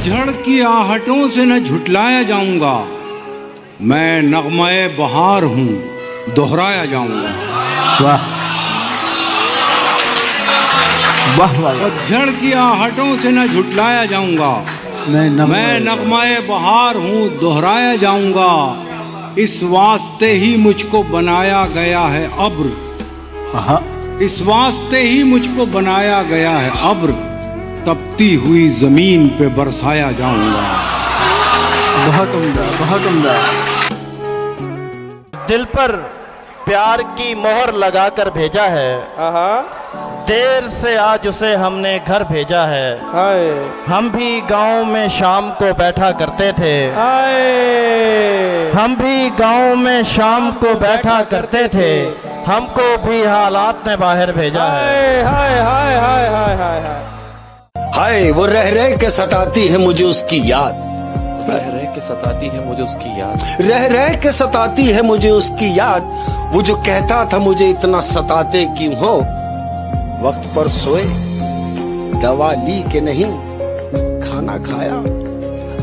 पतझड़ की आहटों से न झुटलाया जाऊंगा, मैं नगमे बहार हूँ, दोहराया जाऊंगा। वाह वाह वाह। पतझड़ की आहटों से न झुटलाया जाऊंगा, मैं नगमे बहार हूँ, दोहराया जाऊंगा। इस वास्ते ही मुझको बनाया गया है अब्र, इस वास्ते ही मुझको बनाया गया है अब्र, तपती हुई जमीन पे बरसाया जाऊंगा। बहुत उम्दा, बहुत उम्दा। दिल पर प्यार की मोहर लगाकर भेजा है, देर से आज उसे हमने घर भेजा है। हम भी गांव में शाम को बैठा करते थे, हम भी गांव में शाम को बैठा करते थे, हमको भी हालात ने बाहर भेजा है। हाय हाय हाय हाय हाय हाय। हाय वो रह रह के सताती है मुझे उसकी याद, रह रह के सताती है मुझे उसकी याद, रह रह के सताती है मुझे उसकी याद। वो जो कहता था मुझे इतना सताते क्यों हो, वक्त पर सोए, दवा ली के नहीं, खाना खाया।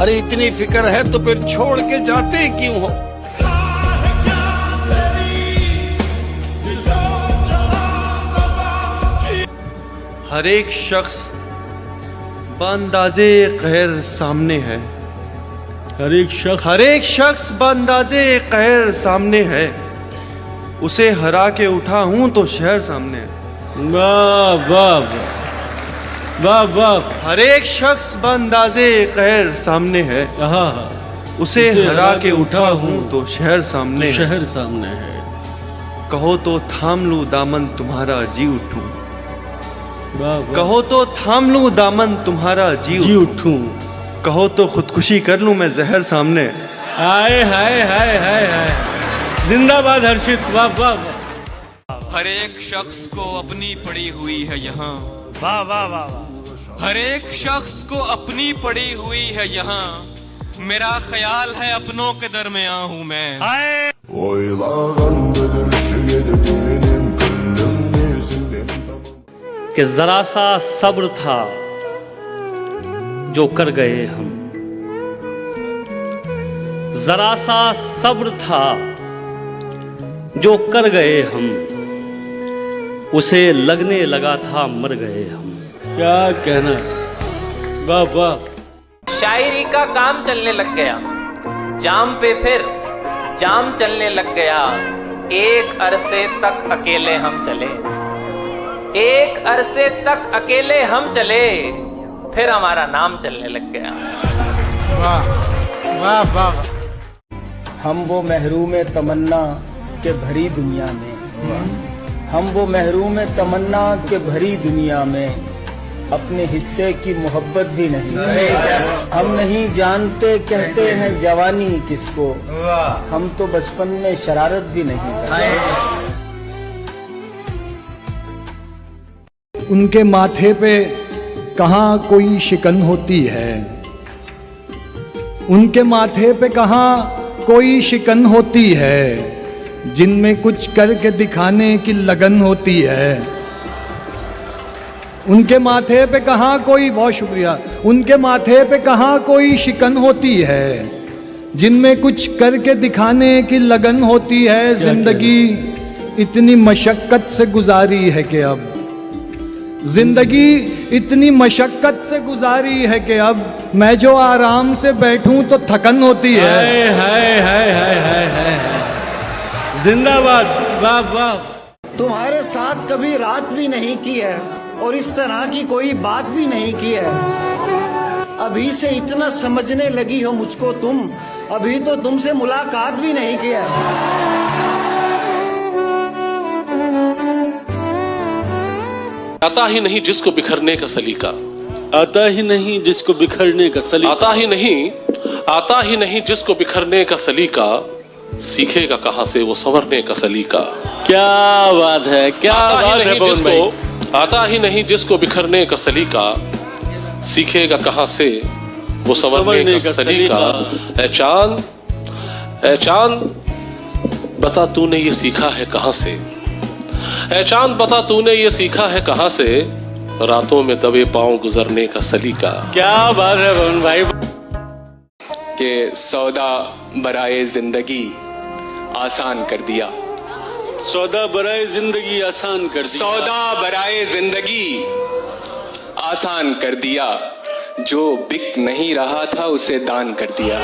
अरे इतनी फिक्र है तो फिर छोड़ के जाते क्यों हो। हर एक शख्स बंदाजे कहर सामने है, हर एक शख्स बंदाजे कहर सामने है। उसे हरा के उठा हूं तो शहर सामने है। वाह वाह वाह वाह। हर एक शख्स बंदाजे कहर सामने है, उसे हरा के उठा हूं तो शहर सामने है। शहर सामने है। कहो तो थाम लूं दामन तुम्हारा जी उठूं, कहो तो थाम लूं दामन तुम्हारा जी उठूं, कहो तो खुदकुशी कर लूं मैं जहर सामने। हाय हाय हाय हाय हाय। जिंदाबाद हर्षित। वाह वाह। हर एक शख्स को अपनी पड़ी हुई है यहाँ, वाह वाह वाह वाह। हर एक शख्स को अपनी पड़ी हुई है यहाँ, मेरा ख्याल है अपनों के दरमियां हूँ मैं। कि जरा सा सब्र था जो कर गए हम, जरा सा सब्र था जो कर गए हम, उसे लगने लगा था मर गए हम। क्या कहना। वाह वाह। शायरी का काम चलने लग गया, जाम पे फिर जाम चलने लग गया। एक अरसे तक अकेले हम चले, एक अरसे तक अकेले हम चले, फिर हमारा नाम चलने लग गया। वाह वाह वाह। हम वो महरूम तमन्ना के भरी दुनिया में, हम वो महरूम तमन्ना के भरी दुनिया में, अपने हिस्से की मोहब्बत भी नहीं। हम नहीं जानते कहते हैं जवानी किसको, हम तो बचपन में शरारत भी नहीं करते। उनके माथे पे कहाँ कोई शिकन होती है, उनके माथे पे कहाँ कोई शिकन होती है, जिनमें कुछ करके दिखाने की लगन होती है। उनके माथे पे कहाँ कोई, बहुत शुक्रिया, उनके माथे पे कहाँ कोई शिकन होती है, जिनमें कुछ करके दिखाने की लगन होती है। जिंदगी इतनी मशक्कत से गुजारी है कि अब, जिंदगी इतनी मशक्कत से गुजारी है कि अब मैं जो आराम से बैठूं तो थकन होती है। हाय हाय हाय हाय हाय हाय। जिंदाबाद। वाह वाह। तुम्हारे साथ कभी रात भी नहीं की है और इस तरह की कोई बात भी नहीं की है। अभी से इतना समझने लगी हो मुझको तुम, अभी तो तुमसे मुलाकात भी नहीं किया। आता ही नहीं जिसको बिखरने का सलीका, आता ही नहीं जिसको बिखरने का सलीका, आता ही नहीं जिसको बिखरने का सलीका, सीखेगा कहाँ से वो संवरने का सलीका। क्या बात है, क्या बात है पवन भाई। आता ही नहीं जिसको बिखरने का सलीका, सीखेगा कहाँ से वो संवरने का सलीका। ऐ चांद बता तूने ये सीखा है कहाँ से, ऐ चांद बता तूने ये सीखा है कहाँ से, रातों में दबे पांव गुजरने का सलीका। क्या बात है भवन भाई। के सौदा बराए जिंदगी आसान कर दिया। सौदा बराए जिंदगी आसान कर दिया। सौदा बराए जिंदगी आसान कर दिया। जो बिक नहीं रहा था उसे दान कर दिया।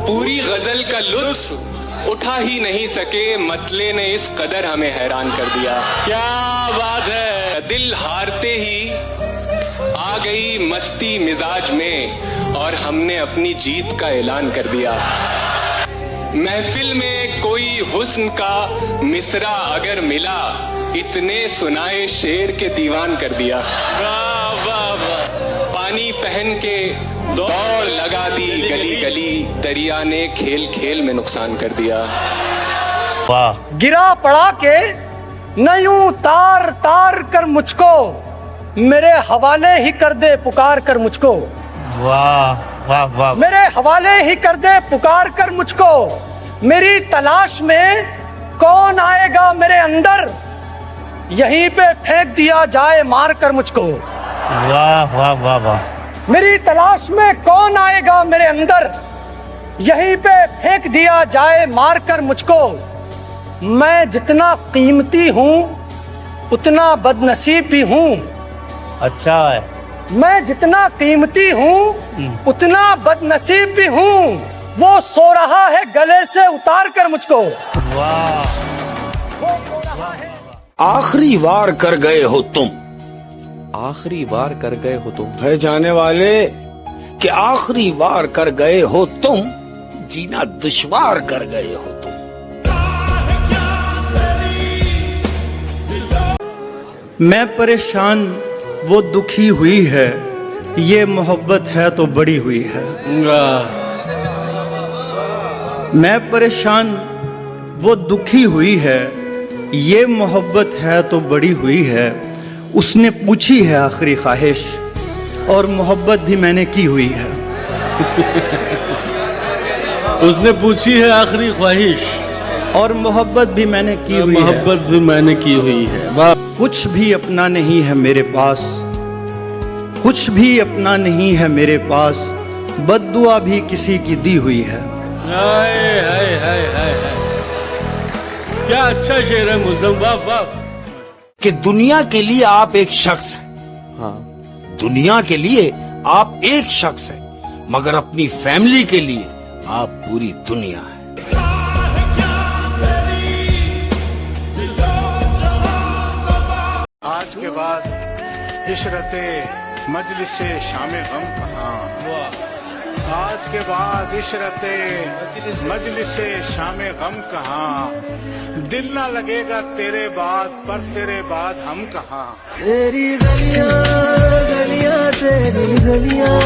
पूरी गजल का लुत्फ उठा ही नहीं सके, मतले ने इस कदर हमें हैरान कर दिया। क्या बात है। दिल हारते ही आ गई मस्ती मिजाज में और हमने अपनी जीत का ऐलान कर दिया। महफिल में कोई हुस्न का मिसरा अगर मिला, इतने सुनाए शेर के दीवान कर दिया। वाह वाह वाह। पानी पहन के दौड़ लगा दी गली गली, दरिया ने खेल खेल में नुकसान कर दिया। वाह। गिरा पड़ा के न यूं तार तार कर मुझको, मेरे हवाले ही कर दे पुकार कर मुझको। वाह वाह वाह। मेरे हवाले ही कर दे पुकार कर मुझको, मेरी तलाश में कौन आएगा मेरे अंदर, यहीं पे फेंक दिया जाए मार कर मुझको। वाह वाह वाह वाह। मेरी तलाश में कौन आएगा मेरे अंदर, यहीं पे फेंक दिया जाए मार कर मुझको। मैं जितना कीमती हूँ उतना बदनसीब भी हूँ। अच्छा है। मैं जितना कीमती हूँ उतना बदनसीब भी हूँ, वो सो रहा है गले से उतार कर मुझको। वाह। आखिरी वार कर गए हो तुम। आखिरी वार कर गए हो तुम। है जाने वाले कि आखिरी वार कर गए हो तुम, जीना दुश्वार कर गए हो तुम। मैं परेशान वो दुखी हुई है, ये मोहब्बत है तो बड़ी हुई है। मैं परेशान वो दुखी हुई है, ये मोहब्बत है तो बड़ी हुई है। उसने पूछी है आखिरी ख्वाहिश, और मोहब्बत भी मैंने की हुई है। उसने पूछी है आखिरी ख्वाहिश, और मोहब्बत भी मैंने की हुई है। मोहब्बत भी मैंने की हुई है। वाह। कुछ भी अपना नहीं है मेरे पास, कुछ भी अपना नहीं है मेरे पास, बद्दुआ भी किसी की दी हुई है। हाय हाय हाय हाय। क्या अच्छा शेर है मुल्ज़म। वाह वाह। कि दुनिया के लिए आप एक शख्स हैं। हाँ। दुनिया के लिए आप एक शख्स हैं, मगर अपनी फैमिली के लिए आप पूरी दुनिया हैं। आज के बाद इशरते मजलिस से शामे गम कहाँ। आज के बाद इशरते मजलिस से शामे गम कहाँ। दिल ना लगेगा तेरे बाद, पर तेरे बाद हम कहाँ। तेरी गलियां गलियां तेरी गलियां।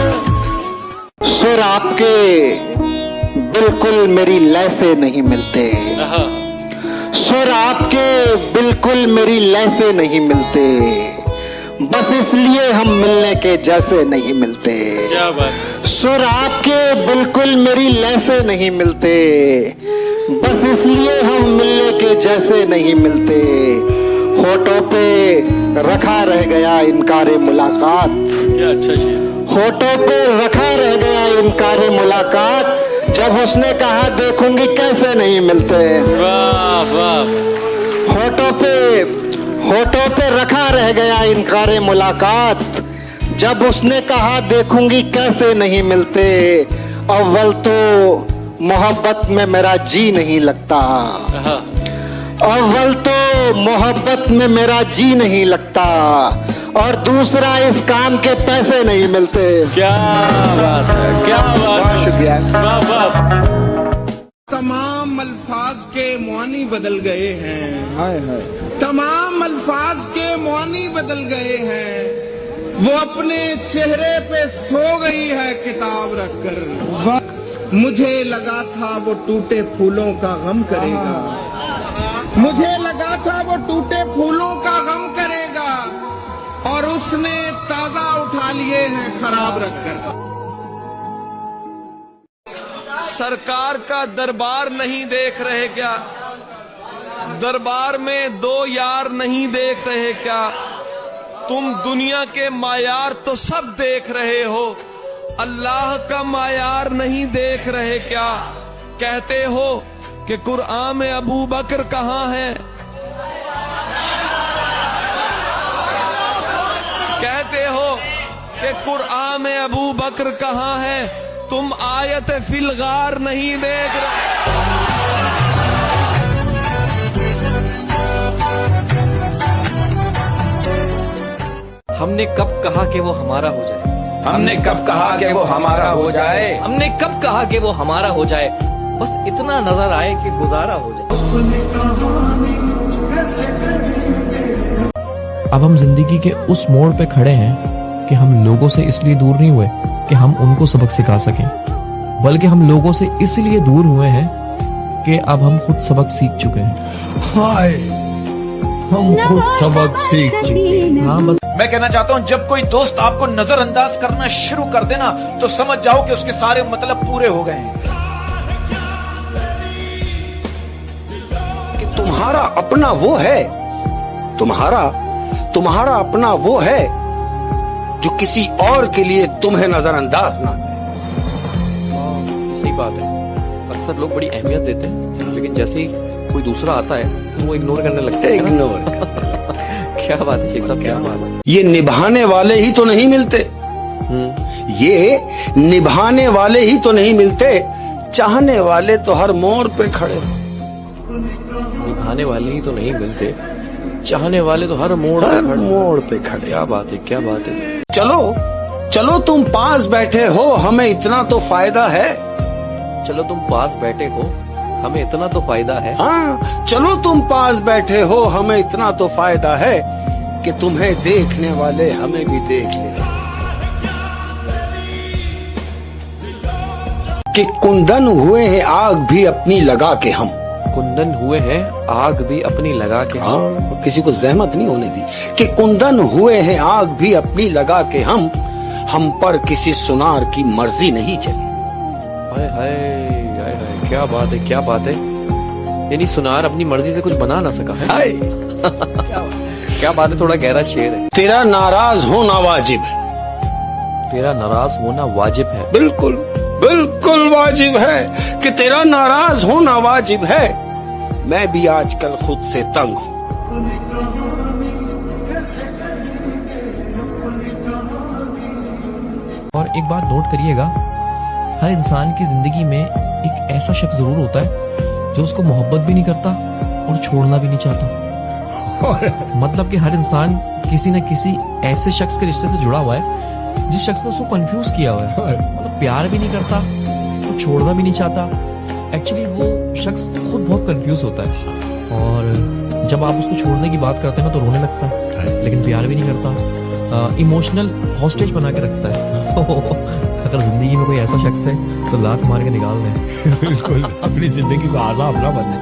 सुर आपके बिल्कुल मेरी लय से नहीं मिलते। सुर आपके बिल्कुल मेरी लय से नहीं मिलते, बस इसलिए हम मिलने के जैसे नहीं मिलते। क्या बात। सुर आपके बिल्कुल मेरी लय से नहीं मिलते, बस इसलिए हम मिलने के जैसे नहीं मिलते। होठों पे रखा रह गया इनकारे मुलाकात। क्या अच्छा शेर। होठों पे रखा रह गया इनकारे मुलाकात, जब उसने कहा देखूंगी कैसे नहीं मिलते। वाह वाह। होठों पे रखा रह गया इनकारे मुलाकात, जब उसने कहा देखूंगी कैसे नहीं मिलते। अव्वल तो मोहब्बत में मेरा जी नहीं लगता, अव्वल तो मोहब्बत में मेरा जी नहीं लगता, और दूसरा इस काम के पैसे नहीं मिलते। क्या बात है। क्या बात है। शुक्रिया। वाह वाह। तमाम अल्फाज के मुआनी बदल गए हैं। हाय हाय। तमाम अल्फाज के मुआनी बदल गए हैं, वो अपने चेहरे पे सो गई है किताब रखकर। मुझे लगा था वो टूटे फूलों का गम करेगा, मुझे लगा था वो टूटे फूलों का गम करेगा, और उसने ताजा उठा लिए हैं खराब रखकर। सरकार का दरबार नहीं देख रहे क्या? दरबार में दो यार नहीं देख रहे क्या? तुम दुनिया के मायार तो सब देख रहे हो, अल्लाह का मायार नहीं देख रहे क्या? कहते हो कि कुरान में अबू बकर कहाँ है, कहते हो कि कुरान में अबू बकर कहाँ है, तुम आयत फिलगार नहीं देख रहे। हमने कब कहा कि वो हमारा हो जाए, हमने कब कहा कि वो हमारा हो जाए, हमने कब कहा कि वो हमारा हो जाए, बस इतना नजर आए कि गुजारा हो जाए। अब हम जिंदगी के उस मोड़ पे खड़े हैं कि हम लोगों से इसलिए दूर नहीं हुए कि हम उनको सबक सिखा सकें, बल्कि हम लोगों से इसलिए दूर हुए हैं कि अब हम खुद सबक सीख चुके हैं। हाय, हम खुद सबक सीख चुके हैं। हाँ बस मैं कहना चाहता हूं, जब कोई दोस्त आपको नजरअंदाज करना शुरू कर देना तो समझ जाओ कि उसके सारे मतलब पूरे हो गए हैं। कि तुम्हारा अपना वो है, तुम्हारा अपना वो है जो किसी और के लिए तुम्हें नजरअंदाज ना करे। सही बात है, अक्सर लोग बड़ी अहमियत देते हैं, लेकिन जैसे ही कोई दूसरा आता है तो वो इग्नोर करने लगते हैं। क्या बात है शेख साहब, क्या बात है। ये निभाने वाले ही तो नहीं मिलते, ये निभाने वाले ही तो नहीं मिलते, चाहने वाले तो हर मोड़ पे खड़े। निभाने वाले ही तो नहीं मिलते, चाहने वाले तो हर मोड़ पे खड़े। क्या बात है, क्या बात है। चलो तुम पास बैठे हो, हमें इतना तो फायदा है। चलो तुम पास बैठे हो, हमें इतना तो फायदा है। हाँ, चलो तुम पास बैठे हो, हमें इतना तो फायदा है कि तुम्हें देखने वाले हमें भी देख ले। कि कुंदन हुए हैं आग भी अपनी लगा के हम, कुंदन हुए हैं आग भी अपनी लगा के हम। हाँ, किसी को जहमत नहीं होने दी। कि कुंदन हुए हैं आग भी अपनी लगा के हम पर किसी सुनार की मर्जी नहीं चली। हाय हाय हाय हाय, क्या बात है, क्या बात है। यानी सुनार अपनी मर्जी से कुछ बना ना सका है। क्या बात है, थोड़ा गहरा शेर है। तेरा नाराज होना वाजिब है, तेरा नाराज होना वाजिब है। बिल्कुल बिल्कुल वाजिब है कि तेरा नाराज होना वाजिब है। मैं भी आजकल खुद से तंग हूँ। और एक बात नोट करिएगा, हर इंसान की जिंदगी में एक ऐसा शख्स जरूर होता है जो उसको मोहब्बत भी नहीं करता और छोड़ना भी नहीं चाहता। मतलब कि हर इंसान किसी न किसी ऐसे शख्स के रिश्ते से जुड़ा हुआ है जिस शख्स ने उसको कंफ्यूज किया हुआ है। मतलब प्यार भी नहीं करता और छोड़ना भी नहीं चाहता। एक्चुअली वो शख्स खुद बहुत कंफ्यूज होता है, और जब आप उसको छोड़ने की बात करते हैं ना तो रोने लगता है, लेकिन प्यार भी नहीं करता, इमोशनल हॉस्टेज बना के रखता है। तो अगर जिंदगी में कोई ऐसा शख्स है तो लात मार के निकाल दें। बिल्कुल, अपनी जिंदगी को आजाब ना बने।